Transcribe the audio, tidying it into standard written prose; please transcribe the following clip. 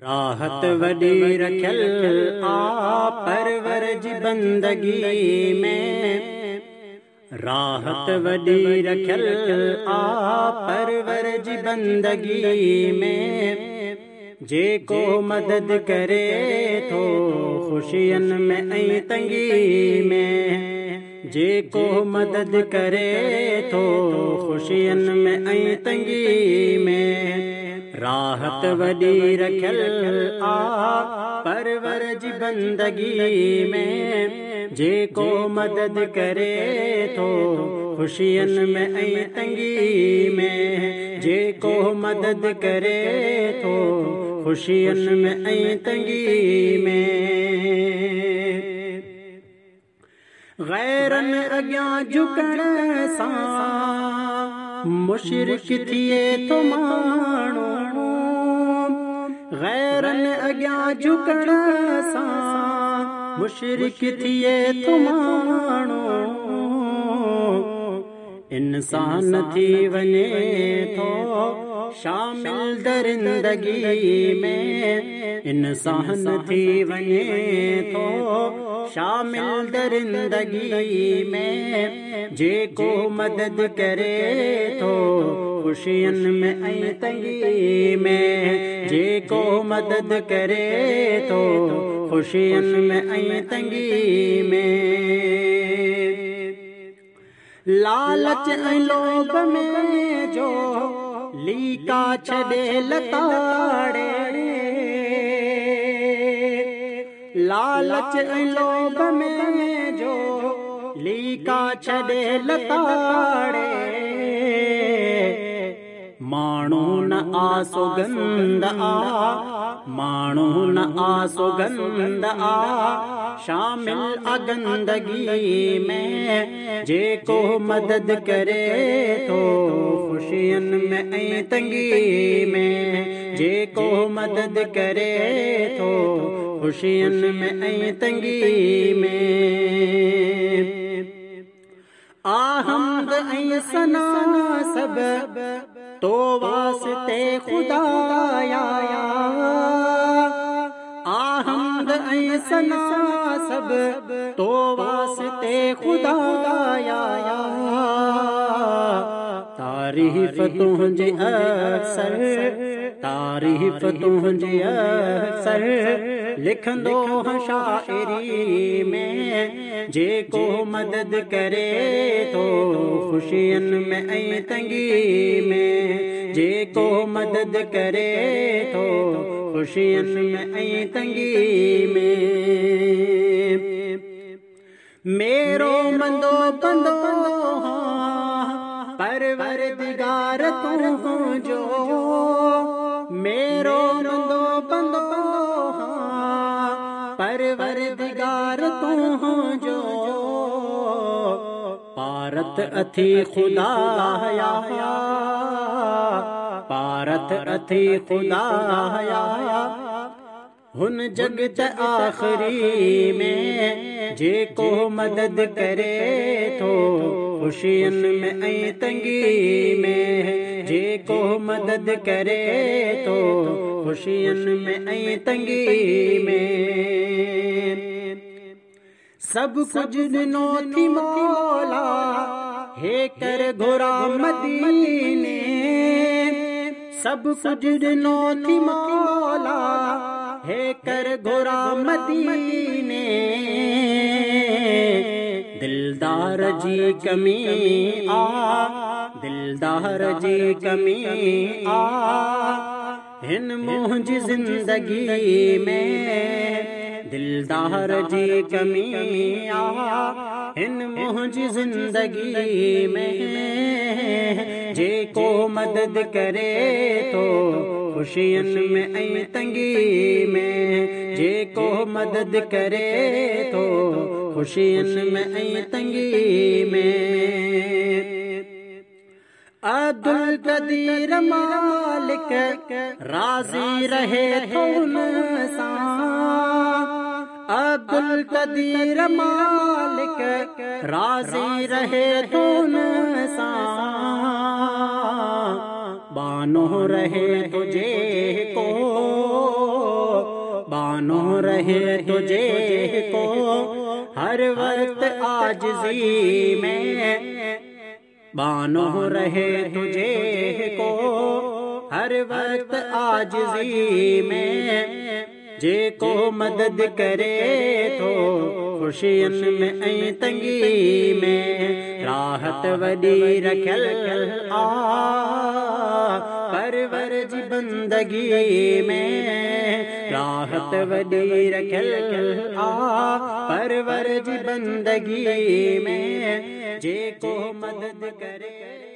राहत वडी रखियल आ परवर जी बंदगी में, राहत वडी रखियल आ परवर जी बंदगी में। जेको मदद करे थो खुशियन में ऐं तंगी में, जेको मदद करे थो खुशियन में ऐं तंगी में। राहत वडी रखियल आ परवर जी बंदगी में, जेको मदद करे थो खुशियन में ऐं तंगी में, जेको मदद करे थो खुशियन में ऐं तंगी में। गैरन अॻियां झुकण सां मुशरिक थिए थो माण्हू, गैरन अॻियां झुकण सां मुशरिक थिए थो माण्हू। इंसान थी वञे थो शामिल दरिंदगी में, इंसान थी वञे थो शामिल दरिंदगी में। जेको मदद करे थो खुशियन में ऐं तंगी में, जेको मदद करे थो खुशियन में ऐं तंगी में। लालच ऐं लोभ में जो लीका छॾे लताड़े, लालच ऐं लोभ में जो लीका छॾे लताड़े। माण्हू न आ सुगंध आ, माण्हू न आ सुगंध आ शामिल आ गंदगी में। जेको मदद करे थो खुशियन में ऐं तंगी में, जेको मदद करे थो खुशियन में ऐं तंगी में। आहमद ऐं सना सब तो वास्ते खुदाया, आहमद ऐं सना सब तो वास्ते खुदाया। तारीफ तुंहिंजी अक्सर, तारीफ तुंहिंजी अक्सर लिखंदो शाइरी में। जेको मदद करे थो खुशियन में ऐं तंगी में, जेको मदद करे थो खुशियन में ऐं तंगी में। मेरो मंदो बंदो परवरदिगार तुंहिंजो, मेरो मंदो बंदो परवरदिगार तुंहिंजो। पारत अथी खुदाया, पारत अथी खुदाया हुन जगत आखिरी में। जेको मदद करे थो खुशियन में ऐं तंगी में, जेको मदद करे थो खुशियन में ऐं तंगी में। सब कुछ ॾिनो थी मौला हे कर घुरा मदीने, सब कुछ ॾिनो थी मौला हे कर घुरा मदीने। दिलदार जी कमी आ, दिलदार जी कमी आ हिन मुंहिंजी जिंदगी में, दिलदार जी कमी आ हिन मुंहिंजी जिंदगी में। जेको मदद करे थो खुशियन में ऐं तंगी में, जेको मदद करे थो खुशियन में ऐं तंगी में। अब्दुल कदीर मालिक राज़ी रहे थो उन सां, अब्दुल कदीर मालिक राज़ी रहे थो उन सां। बानो रहे तुझे को बानो रहे तुझे को हर वक्त आजिज़ी में, बानो रहे तुझे को हर वक्त आजिज़ी में, जे को मदद करे तो खुशियन में ऐं तंगी में, राहत वडी रखल आ परवर जी बंदगी में, राहत वडी रखल आ परवर जी बंदगी में, जे को मदद करे।